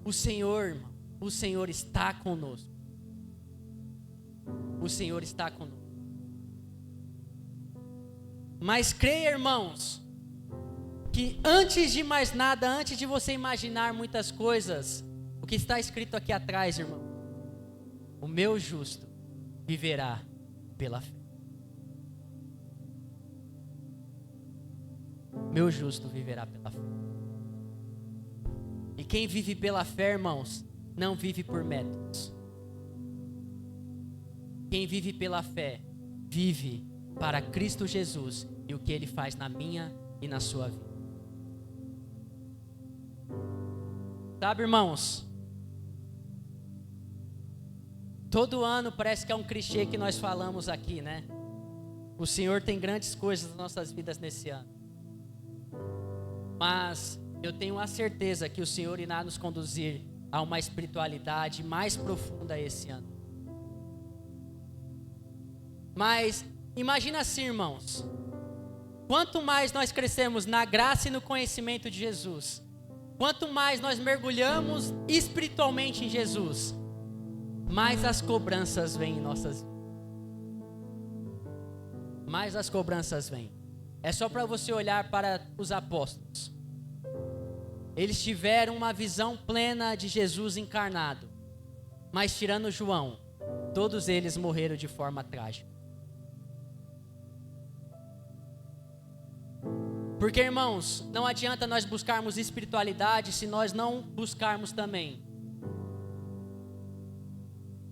O Senhor, irmão, o Senhor está conosco. O Senhor está conosco. Mas creia, irmãos, que antes de mais nada, antes de você imaginar muitas coisas, o que está escrito aqui atrás, irmão, o meu justo viverá pela fé. O meu justo viverá pela fé. E quem vive pela fé, irmãos, não vive por métodos. Quem vive pela fé, vive para Cristo Jesus e o que Ele faz na minha e na sua vida. Sabe, irmãos, todo ano parece que é um clichê que nós falamos aqui, né? O Senhor tem grandes coisas nas nossas vidas nesse ano. Mas eu tenho a certeza que o Senhor irá nos conduzir a uma espiritualidade mais profunda esse ano. Mas imagina assim, irmãos, quanto mais nós crescemos na graça e no conhecimento de Jesus, quanto mais nós mergulhamos espiritualmente em Jesus, mais as cobranças vêm em nossas vidas. Mais as cobranças vêm. É só para você olhar para os apóstolos. Eles tiveram uma visão plena de Jesus encarnado. Mas tirando João, todos eles morreram de forma trágica. Porque, irmãos, não adianta nós buscarmos espiritualidade se nós não buscarmos também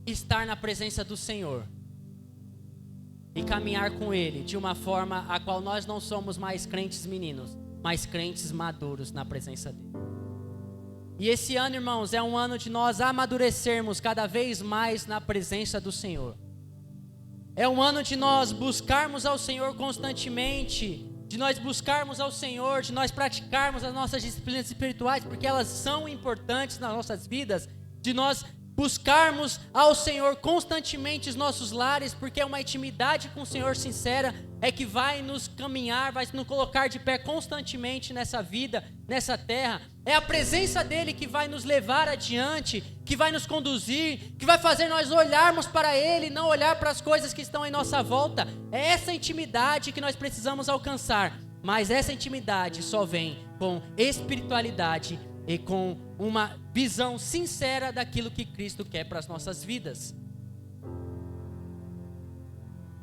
estar na presença do Senhor e caminhar com Ele de uma forma a qual nós não somos mais crentes meninos, mas crentes maduros na presença dEle. E esse ano, irmãos, é um ano de nós amadurecermos cada vez mais na presença do Senhor. É um ano de nós buscarmos ao Senhor constantemente, de nós buscarmos ao Senhor, de nós praticarmos as nossas disciplinas espirituais, porque elas são importantes nas nossas vidas, de nós buscarmos ao Senhor constantemente os nossos lares, porque é uma intimidade com o Senhor sincera, é que vai nos caminhar, vai nos colocar de pé constantemente nessa vida, nessa terra. É a presença dEle que vai nos levar adiante, que vai nos conduzir, que vai fazer nós olharmos para Ele, não olhar para as coisas que estão em nossa volta. É essa intimidade que nós precisamos alcançar, mas essa intimidade só vem com espiritualidade e com uma visão sincera daquilo que Cristo quer para as nossas vidas.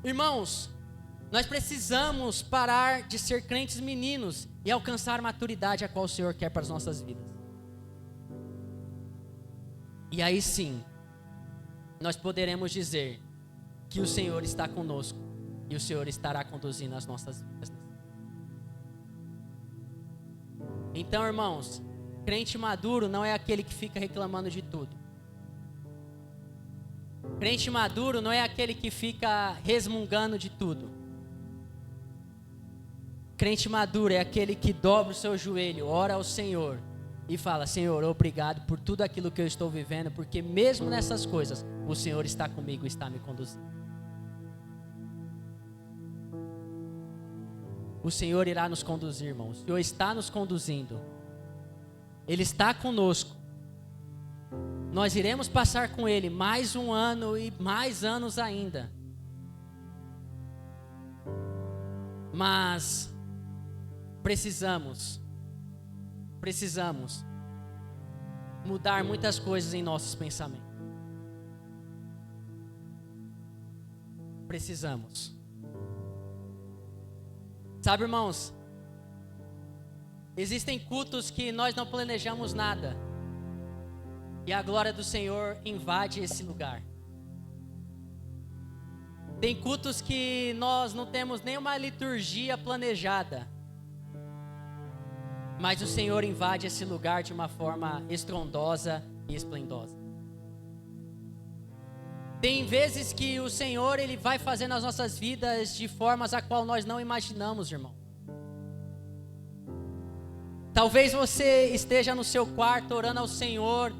Irmãos, nós precisamos parar de ser crentes meninos e alcançar a maturidade a qual o Senhor quer para as nossas vidas. E aí sim, nós poderemos dizer que o Senhor está conosco e o Senhor estará conduzindo as nossas vidas. Então, irmãos, crente maduro não é aquele que fica reclamando de tudo. Crente maduro não é aquele que fica resmungando de tudo. Crente maduro é aquele que dobra o seu joelho, ora ao Senhor e fala: Senhor, obrigado por tudo aquilo que eu estou vivendo, porque mesmo nessas coisas, o Senhor está comigo e está me conduzindo. O Senhor irá nos conduzir, irmãos. O Senhor está nos conduzindo. Ele está conosco. Nós iremos passar com Ele mais um ano e mais anos ainda. Mas precisamos mudar muitas coisas em nossos pensamentos. Precisamos. Sabe, irmãos, existem cultos que nós não planejamos nada e a glória do Senhor invade esse lugar. Tem cultos que nós não temos nenhuma liturgia planejada, mas o Senhor invade esse lugar de uma forma estrondosa e esplendosa. Tem vezes que o Senhor, Ele vai fazer nas nossas vidas de formas a qual nós não imaginamos, irmão. Talvez você esteja no seu quarto orando ao Senhor,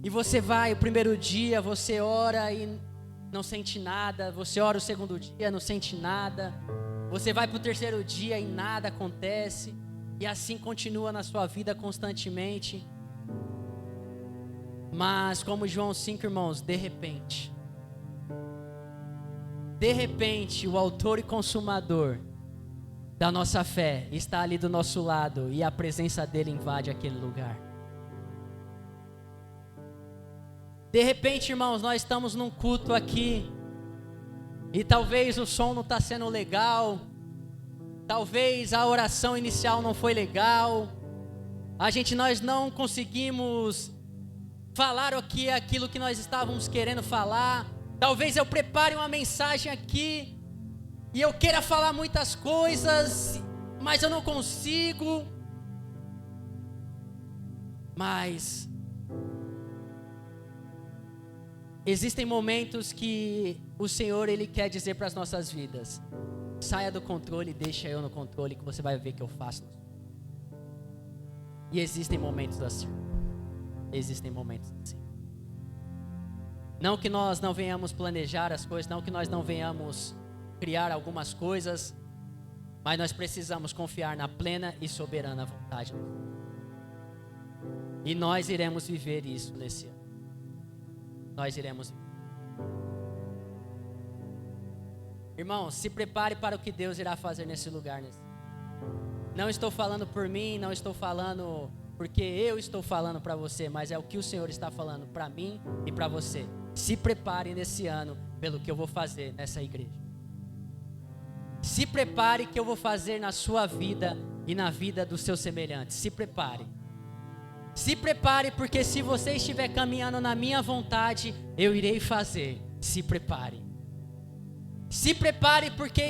e você vai, o primeiro dia, você ora e não sente nada. Você ora o segundo dia, não sente nada. Você vai para o terceiro dia e nada acontece. E assim continua na sua vida constantemente. Mas como João 5, irmãos, de repente, o autor e consumador da nossa fé está ali do nosso lado e a presença dele invade aquele lugar. De repente, irmãos, nós estamos num culto aqui e talvez o som não está sendo legal, talvez a oração inicial não foi legal, nós não conseguimos falar aquilo que nós estávamos querendo falar. Talvez eu prepare uma mensagem aqui e eu queira falar muitas coisas, mas eu não consigo. Mas existem momentos que o Senhor, Ele quer dizer para as nossas vidas: saia do controle, deixa eu no controle, que você vai ver que eu faço. E existem momentos assim. Não que nós não venhamos planejar as coisas, não que nós não venhamos criar algumas coisas, mas nós precisamos confiar na plena e soberana vontade. E nós iremos viver isso nesse ano. Nós iremos viver. Irmãos, se prepare para o que Deus irá fazer nesse lugar. Não estou falando por mim, não estou falando porque eu estou falando para você, mas é o que o Senhor está falando para mim e para você. Se prepare nesse ano pelo que eu vou fazer nessa igreja. Se prepare que eu vou fazer na sua vida e na vida dos seus semelhantes. Se prepare. Se prepare, porque se você estiver caminhando na minha vontade, eu irei fazer. Se prepare. Se prepare, porque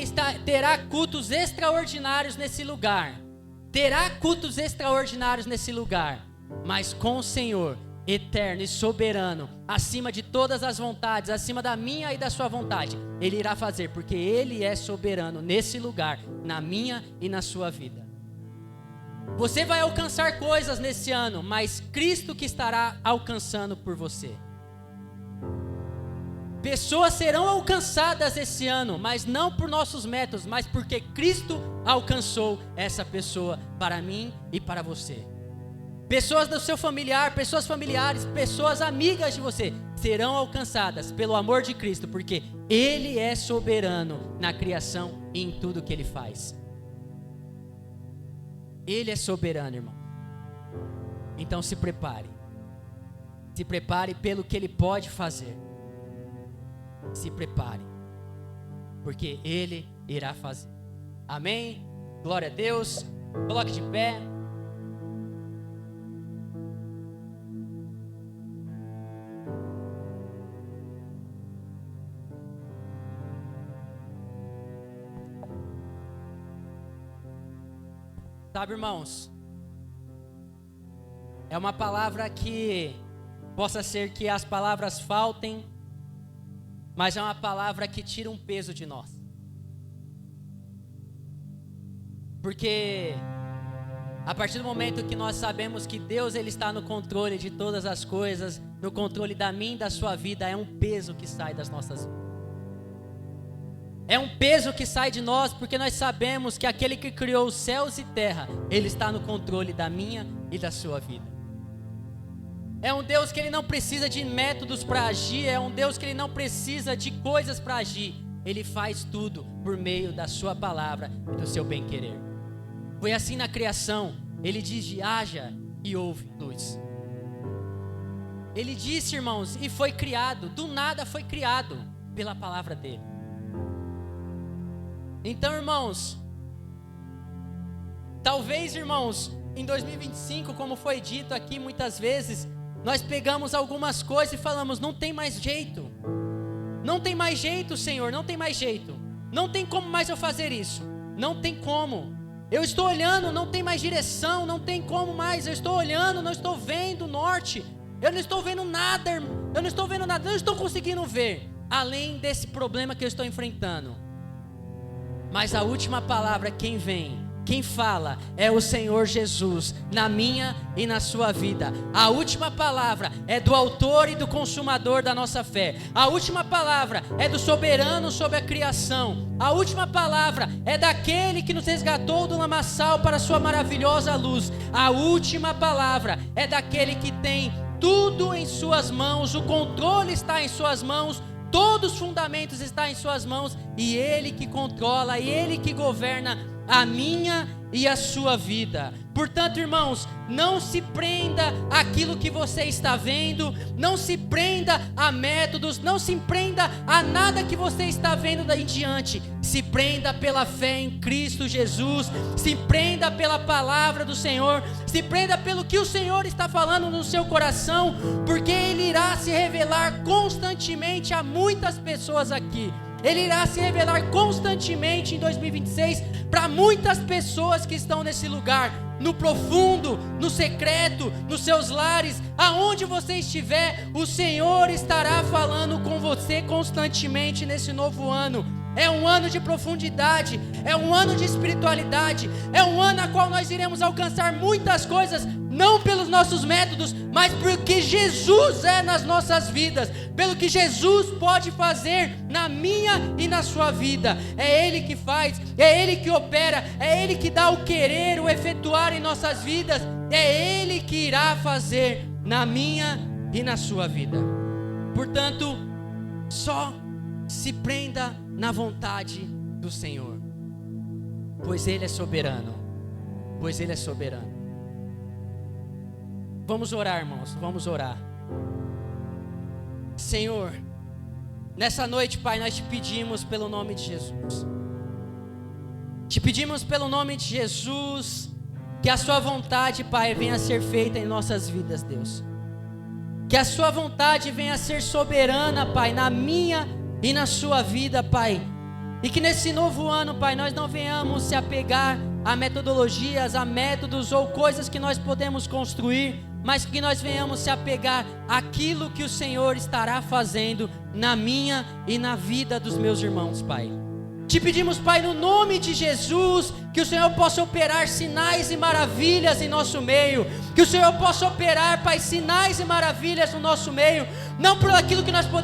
terá cultos extraordinários nesse lugar. Terá cultos extraordinários nesse lugar, mas com o Senhor, eterno e soberano, acima de todas as vontades, acima da minha e da sua vontade, Ele irá fazer, porque Ele é soberano nesse lugar, na minha e na sua vida. Você vai alcançar coisas nesse ano, mas Cristo que estará alcançando por você. Pessoas serão alcançadas esse ano, mas não por nossos métodos, mas porque Cristo alcançou essa pessoa para mim e para você. Pessoas do seu familiar, pessoas familiares, pessoas amigas de você serão alcançadas pelo amor de Cristo, porque Ele é soberano na criação e em tudo que Ele faz. Ele é soberano, irmão. Então se prepare. Se prepare pelo que Ele pode fazer. Se prepare, porque Ele irá fazer. Amém? Glória a Deus. Coloque de pé. Sabe, irmãos, é uma palavra que possa ser que as palavras faltem, mas é uma palavra que tira um peso de nós. Porque a partir do momento que nós sabemos que Deus ele está no controle de todas as coisas, no controle da minha e da sua vida, é um peso que sai das nossas vidas. É um peso que sai de nós, porque nós sabemos que aquele que criou os céus e terra, ele está no controle da minha e da sua vida. É um Deus que ele não precisa de métodos para agir, é um Deus que ele não precisa de coisas para agir. Ele faz tudo por meio da sua palavra e do seu bem-querer. Foi assim na criação, ele diz: haja e houve luz. Ele disse, irmãos, e foi criado, do nada foi criado pela palavra dele. Então, irmãos, talvez, irmãos, em 2025, como foi dito aqui muitas vezes, nós pegamos algumas coisas e falamos: não tem mais jeito, não tem mais jeito, Senhor, não tem mais jeito, não tem como mais eu fazer isso, não tem como, eu estou olhando, não tem mais direção, não tem como mais, eu estou olhando, não estou vendo norte, eu não estou vendo nada, eu não estou vendo nada, não estou conseguindo ver, além desse problema que eu estou enfrentando. Mas a última palavra, quem vem, quem fala, é o Senhor Jesus, na minha e na sua vida. A última palavra é do autor e do consumador da nossa fé. A última palavra é do soberano sobre a criação. A última palavra é daquele que nos resgatou do lamaçal para a sua maravilhosa luz. A última palavra é daquele que tem tudo em suas mãos, o controle está em suas mãos, todos os fundamentos estão em suas mãos, e Ele que controla, e Ele que governa a minha e a sua vida. Portanto, irmãos, não se prenda àquilo que você está vendo, não se prenda a métodos, não se prenda a nada que você está vendo daí em diante. Se prenda pela fé em Cristo Jesus, se prenda pela palavra do Senhor, se prenda pelo que o Senhor está falando no seu coração, porque Ele irá se revelar constantemente a muitas pessoas aqui. Ele irá se revelar constantemente em 2026 para muitas pessoas que estão nesse lugar, no profundo, no secreto, nos seus lares, aonde você estiver, o Senhor estará falando com você constantemente nesse novo ano. É um ano de profundidade, é um ano de espiritualidade, é um ano a qual nós iremos alcançar muitas coisas, não pelos nossos métodos, mas porque Jesus é nas nossas vidas, pelo que Jesus pode fazer na minha e na sua vida. É Ele que faz, é Ele que opera, é Ele que dá o querer, o efetuar em nossas vidas, é Ele que irá fazer na minha e na sua vida. Portanto, só se prenda na vontade do Senhor, pois Ele é soberano, pois Ele é soberano. Vamos orar, irmãos, vamos orar. Senhor, nessa noite, Pai, nós te pedimos pelo nome de Jesus, te pedimos pelo nome de Jesus, que a sua vontade, Pai, venha a ser feita em nossas vidas, Deus, que a sua vontade venha a ser soberana, Pai, na minha e na sua vida, Pai, e que nesse novo ano, Pai, nós não venhamos se apegar a metodologias, a métodos ou coisas que nós podemos construir, mas que nós venhamos se apegar àquilo que o Senhor estará fazendo na minha e na vida dos meus irmãos, Pai. Te pedimos, Pai, no nome de Jesus, que o Senhor possa operar sinais e maravilhas em nosso meio, que o Senhor possa operar, Pai, sinais e maravilhas no nosso meio, não por aquilo que nós podemos